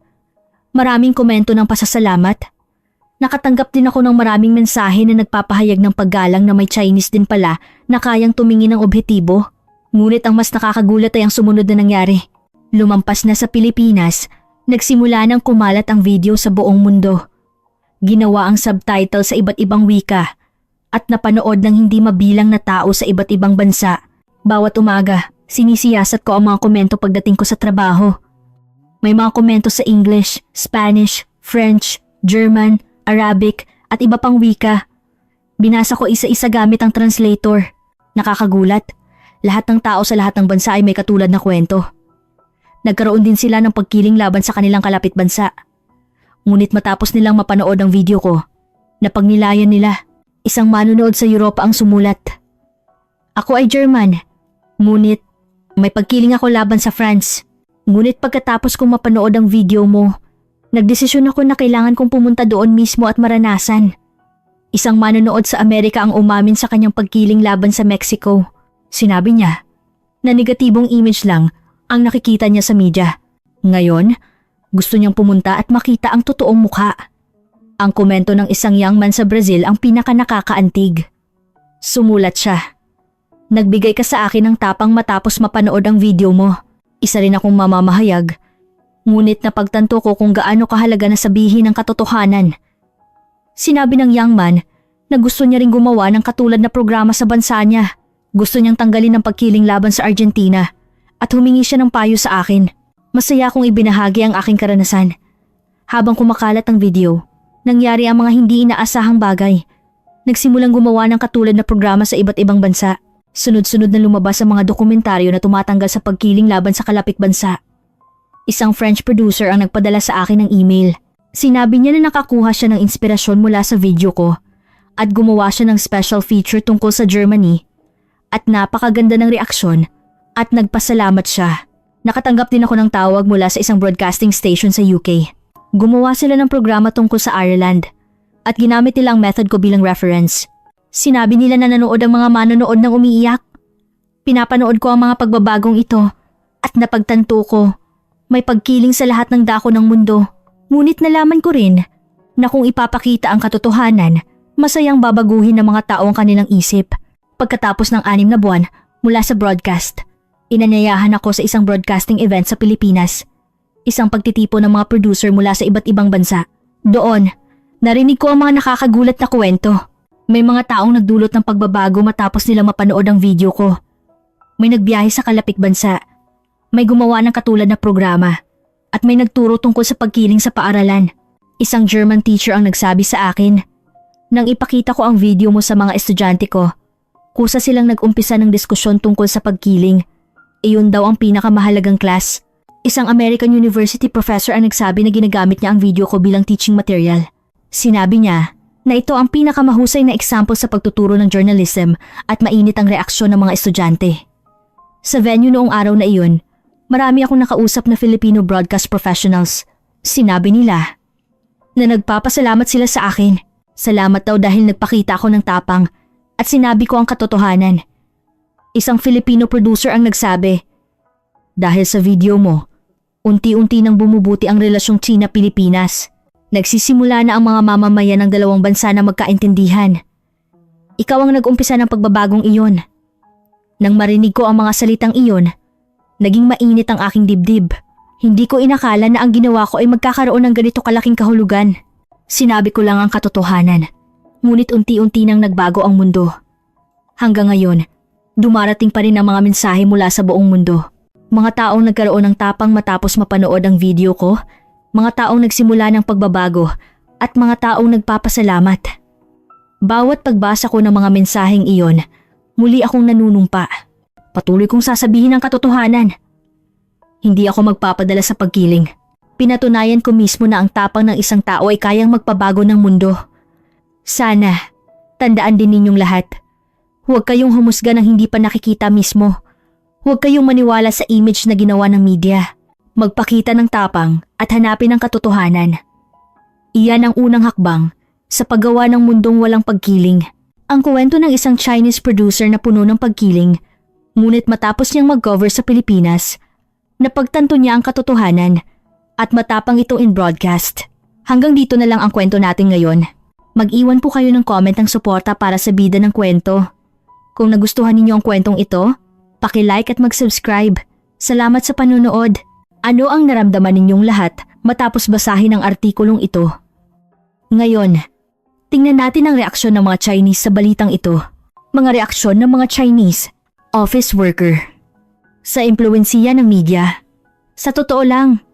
Maraming komento ng pasasalamat. Nakatanggap din ako ng maraming mensahe na nagpapahayag ng paggalang na may Chinese din pala na kayang tumingin ng objetibo. Ngunit ang mas nakakagulat ay ang sumunod na nangyari. Lumampas na sa Pilipinas, nagsimula nang kumalat ang video sa buong mundo. Ginawa ang subtitle sa iba't ibang wika at napanood ng hindi mabilang na tao sa iba't ibang bansa. Bawat umaga, sinisiyasat ko ang mga komento pagdating ko sa trabaho. May mga komento sa English, Spanish, French, German, Arabic at iba pang wika. Binasa ko isa-isa gamit ang translator. Nakakagulat. Lahat ng tao sa lahat ng bansa ay may katulad na kwento. Nagkaroon din sila ng pagkiling laban sa kanilang kalapit bansa. Ngunit matapos nilang mapanood ang video ko, napagnilayan nila. Isang manonood sa Europa ang sumulat. Ako ay German. Ngunit may pagkiling ako laban sa France. Ngunit pagkatapos kong mapanood ang video mo, nagdesisyon ako na kailangan kong pumunta doon mismo at maranasan. Isang manonood sa Amerika ang umamin sa kanyang pagkiling laban sa Mexico. Sinabi niya na negatibong image lang ang nakikita niya sa media. Ngayon, gusto niyang pumunta at makita ang totoong mukha. Ang komento ng isang young man sa Brazil ang pinaka-nakakaantig. Sumulat siya. Nagbigay ka sa akin ng tapang matapos mapanood ang video mo. Isa rin akong mamamahayag. Ngunit napagtanto ko kung gaano kahalaga na sabihin ang katotohanan. Sinabi ng young man na gusto niya ring gumawa ng katulad na programa sa bansa niya. Gusto niyang tanggalin ang pagkiling laban sa Argentina at humingi siya ng payo sa akin. Masaya akong ibinahagi ang aking karanasan. Habang kumakalat ang video, nangyari ang mga hindi inaasahang bagay. Nagsimulang gumawa ng katulad na programa sa iba't ibang bansa. Sunod-sunod na lumabas ang mga dokumentaryo na tumatanggal sa pagkiling laban sa kalapit bansa. Isang French producer ang nagpadala sa akin ng email. Sinabi niya na nakakuha siya ng inspirasyon mula sa video ko at gumawa siya ng special feature tungkol sa Germany at napakaganda ng reaksyon at nagpasalamat siya. Nakatanggap din ako ng tawag mula sa isang broadcasting station sa UK. Gumawa sila ng programa tungkol sa Ireland at ginamit nila ang method ko bilang reference. Sinabi nila na nanood ang mga manonood ng umiiyak. Pinapanood ko ang mga pagbabagong ito at napagtanto ko may pagkiling sa lahat ng dako ng mundo. Ngunit nalaman ko rin na kung ipapakita ang katotohanan, masayang babaguhin ng mga tao ang kanilang isip. Pagkatapos ng 6 na buwan mula sa broadcast, inanyayahan ako sa isang broadcasting event sa Pilipinas. isang pagtitipo ng mga producer mula sa iba't ibang bansa. Doon, narinig ko ang mga nakakagulat na kwento. May mga taong nagdulot ng pagbabago matapos nilang mapanood ang video ko. May nagbiyahe sa kalapit bansa. May gumawa ng katulad na programa. At may nagturo tungkol sa pagkiling sa paaralan. Isang German teacher ang nagsabi sa akin. Nang ipakita ko ang video mo sa mga estudyante ko, kusa silang nag-umpisa ng diskusyon tungkol sa pagkiling. Iyon daw ang pinakamahalagang class. Isang American University professor ang nagsabi na ginagamit niya ang video ko bilang teaching material. Sinabi niya na ito ang pinakamahusay na example sa pagtuturo ng journalism at mainit ang reaksyon ng mga estudyante. Sa venue noong araw na iyon, marami akong nakausap na Filipino broadcast professionals. Sinabi nila na nagpapasalamat sila sa akin. Salamat daw dahil nagpakita ako ng tapang at sinabi ko ang katotohanan. Isang Filipino producer ang nagsabi, dahil sa video mo, unti-unti nang bumubuti ang relasyong China-Pilipinas. Nagsisimula na ang mga mamamayan ng dalawang bansa na magkaintindihan. Ikaw ang nag-umpisa ng pagbabagong iyon. Nang marinig ko ang mga salitang iyon, naging mainit ang aking dibdib. Hindi ko inakala na ang ginawa ko ay magkakaroon ng ganito kalaking kahulugan. Sinabi ko lang ang katotohanan, ngunit unti-unti nang nagbago ang mundo. Hanggang ngayon, dumarating pa rin ang mga mensahe mula sa buong mundo. Mga taong nagkaroon ng tapang matapos mapanood ang video ko, mga taong nagsimula ng pagbabago, at mga taong nagpapasalamat. Bawat pagbasa ko ng mga mensaheng iyon, muli akong nanunumpa. Patuloy kong sasabihin ang katotohanan. Hindi ako magpapadala sa pagkiling. Pinatunayan ko mismo na ang tapang ng isang tao ay kayang magpabago ng mundo. Sana, tandaan din ninyong lahat. Huwag kayong humusga ng hindi pa nakikita mismo. Huwag kayong maniwala sa image na ginawa ng media. Magpakita ng tapang at hanapin ang katotohanan. Iyan ang unang hakbang sa paggawa ng mundong walang pagkiling. Ang kwento ng isang Chinese producer na puno ng pagkiling, ngunit matapos niyang mag-cover sa Pilipinas, napagtanto niya ang katotohanan at matapang ito in broadcast. Hanggang dito na lang ang kwento natin ngayon. Mag-iwan po kayo ng comment ng suporta para sa bida ng kwento. Kung nagustuhan ninyo ang kwentong ito, paki-like at mag-subscribe. Salamat sa panunood. Ano ang naramdaman ninyong lahat matapos basahin ang artikulong ito? Ngayon, tingnan natin ang reaksyon ng mga Chinese sa balitang ito. Mga reaksyon ng mga Chinese office worker. Sa impluwensiya ng media. Sa totoo lang,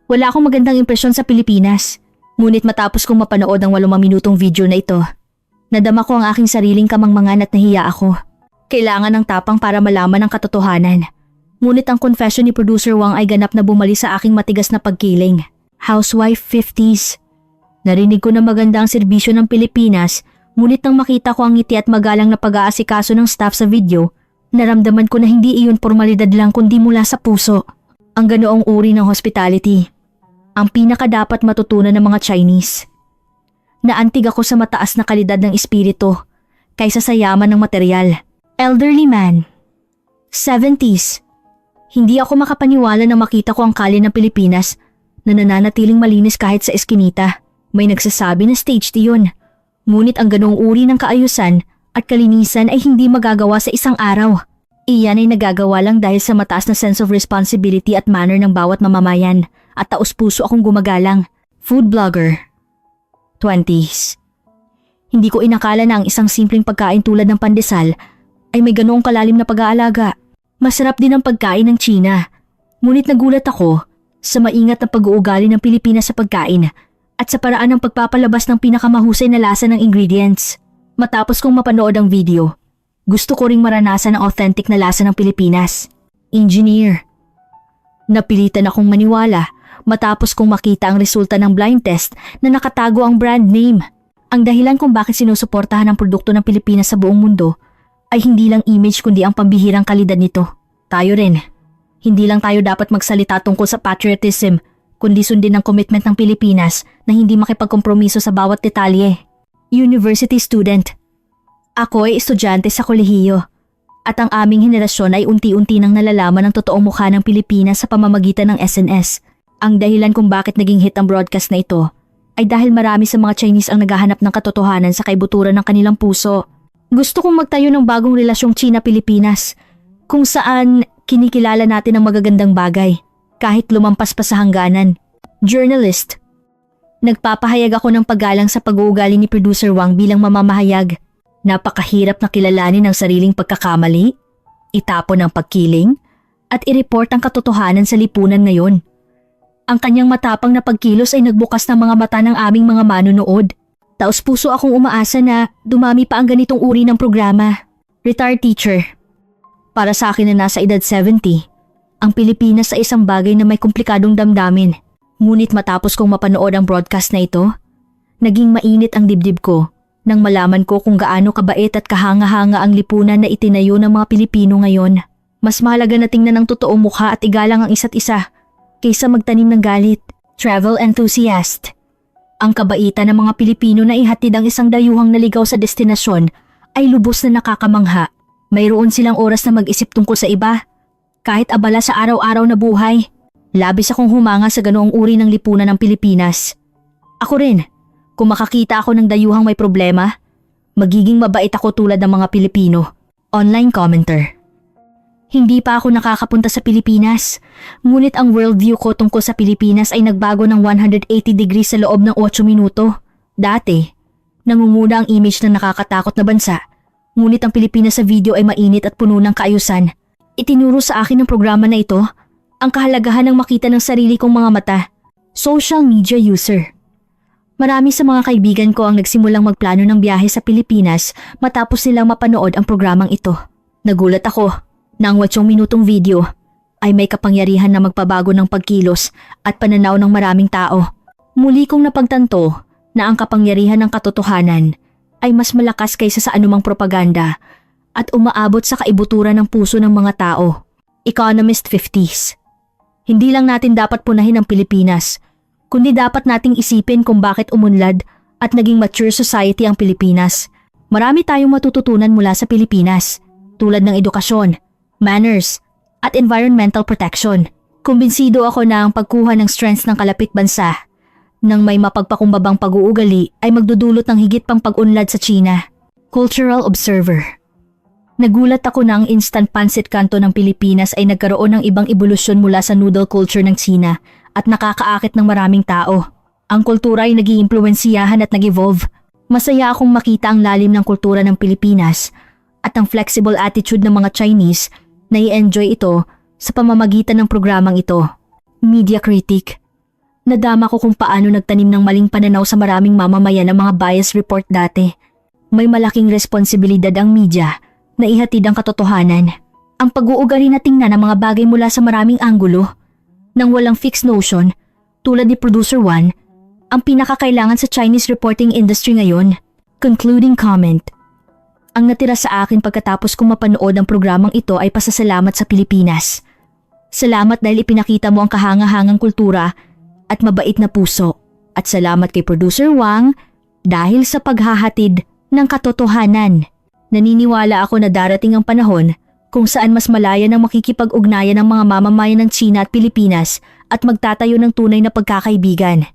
wala akong magandang impresyon sa Pilipinas. Ngunit matapos kong mapanood ang 8 minutong video na ito, nadama ko ang aking sariling kamangmangan at nahiya ako. Kailangan ng tapang para malaman ang katotohanan. Ngunit ang confession ni Producer Wang ay ganap na bumali sa aking matigas na pagkiling. Housewife 50s. Narinig ko na maganda ang serbisyo ng Pilipinas, ngunit nang makita ko ang ngiti at magalang na pag-aasikaso ng staff sa video, naramdaman ko na hindi iyon formalidad lang kundi mula sa puso. Ang ganoong uri ng hospitality. Ang pinakadapat matutunan ng mga Chinese. Naantig ako sa mataas na kalidad ng espiritu kaysa sa yaman ng material. Elderly man. 70s. Hindi ako makapaniwala na makita ko ang kalye ng Pilipinas na nananatiling malinis kahit sa eskinita. May nagsasabi na staged iyon. Ngunit ang ganoong uri ng kaayusan at kalinisan ay hindi magagawa sa isang araw. Iyan ay nagagawa lang dahil sa mataas na sense of responsibility at manner ng bawat mamamayan at taos-puso akong gumagalang. Food blogger. 20s. Hindi ko inakala na ang isang simpleng pagkain tulad ng pandesal ay may ganoong kalalim na pag-aalaga. Masarap din ang pagkain ng China. Ngunit nagulat ako sa maingat na pag-uugali ng Pilipinas sa pagkain at sa paraan ng pagpapalabas ng pinakamahusay na lasa ng ingredients. Matapos kong mapanood ang video, gusto ko ring maranasan ang authentic na lasa ng Pilipinas. Engineer. Napilitan akong maniwala matapos kong makita ang resulta ng blind test na nakatago ang brand name. Ang dahilan kung bakit sinusuportahan ang produkto ng Pilipinas sa buong mundo ay hindi lang image kundi ang pambihirang kalidad nito. Tayo rin. Hindi lang tayo dapat magsalita tungkol sa patriotism, kundi sundin ang commitment ng Pilipinas na hindi makipagkompromiso sa bawat detalye. University student. Ako ay estudyante sa kolehiyo at ang aming henerasyon ay unti-unti nang nalalaman ang totoong mukha ng Pilipinas sa pamamagitan ng SNS. Ang dahilan kung bakit naging hit ang broadcast na ito ay dahil marami sa mga Chinese ang naghahanap ng katotohanan sa kaibuturan ng kanilang puso. Gusto kong magtayo ng bagong relasyong China-Pilipinas kung saan kinikilala natin ang magagandang bagay kahit lumampas pa sa hangganan. Journalist. Nagpapahayag ako ng paggalang sa pag-uugali ni Producer Wang bilang mamamahayag. Napakahirap na kilalanin ang sariling pagkakamali, itapon ang pagkiling, at i-report ang katotohanan sa lipunan ngayon. Ang kanyang matapang na pagkilos ay nagbukas ng mga mata ng aming mga manunood. Taos-puso akong umaasa na dumami pa ang ganitong uri ng programa. Retired teacher. Para sa akin na nasa edad 70, ang Pilipinas ay isang bagay na may komplikadong damdamin. Ngunit matapos kong mapanood ang broadcast na ito, naging mainit ang dibdib ko nang malaman ko kung gaano kabait at kahanga-hanga ang lipunan na itinayo ng mga Pilipino ngayon. Mas mahalaga na tingnan ang totoong mukha at igalang ang isa't isa kaysa magtanim ng galit. Travel enthusiast. Ang kabaitan ng mga Pilipino na ihatid ang isang dayuhang naligaw sa destinasyon ay lubos na nakakamangha. Mayroon silang oras na mag-isip tungkol sa iba, kahit abala sa araw-araw na buhay. Labis akong humanga sa ganoong uri ng lipunan ng Pilipinas. Ako rin, kung makakita ako ng dayuhang may problema, magiging mabait ako tulad ng mga Pilipino. Online commenter. Hindi pa ako nakakapunta sa Pilipinas, ngunit ang worldview ko tungkol sa Pilipinas ay nagbago ng 180 degrees sa loob ng 8 minuto. Dati, nangunguna ang image ng nakakatakot na bansa, ngunit ang Pilipinas sa video ay mainit at puno ng kaayusan. Itinuro sa akin ng programa na ito ang kahalagahan ng makita ng sarili kong mga mata. Social media user. Marami sa mga kaibigan ko ang nagsimulang magplano ng biyahe sa Pilipinas matapos nilang mapanood ang programang ito. Nagulat ako na ang 8 minutong video ay may kapangyarihan na magpabago ng pagkilos at pananaw ng maraming tao. Muli kong napagtanto na ang kapangyarihan ng katotohanan ay mas malakas kaysa sa anumang propaganda at umaabot sa kaibuturan ng puso ng mga tao. Economist 50s. Hindi lang natin dapat punahin ang Pilipinas, kundi dapat nating isipin kung bakit umunlad at naging mature society ang Pilipinas. Marami tayong matututunan mula sa Pilipinas, tulad ng edukasyon, manners, at environmental protection. Kumbinsido ako na ang pagkuha ng strengths ng kalapit bansa nang may mapagpakumbabang pag-uugali ay magdudulot ng higit pang pag-unlad sa China. Cultural observer. Nagulat ako na ang instant pancit canton ng Pilipinas ay nagkaroon ng ibang ebolusyon mula sa noodle culture ng China at nakakaakit ng maraming tao. Ang kultura ay nag-iimpluwensiyahan at nag-evolve. Masaya akong makita ang lalim ng kultura ng Pilipinas at ang flexible attitude ng mga Chinese na i-enjoy ito sa pamamagitan ng programang ito. Media critic. Nadama ko kung paano nagtanim ng maling pananaw sa maraming mamamayan ng mga bias report dati. May malaking responsibilidad ang media na ihatid ang katotohanan. Ang pag-uugali na tingnan ang mga bagay mula sa maraming anggulo nang walang fixed notion tulad ni Producer One ang pinakakailangan sa Chinese reporting industry ngayon. Concluding comment. Ang natira sa akin pagkatapos kong mapanood ang programang ito ay pasasalamat sa Pilipinas. Salamat dahil ipinakita mo ang kahanga-hangang kultura at mabait na puso. At salamat kay Producer Wang dahil sa paghahatid ng katotohanan. Naniniwala ako na darating ang panahon kung saan mas malaya ng makikipag-ugnayan ng mga mamamayan ng China at Pilipinas at magtatayo ng tunay na pagkakaibigan.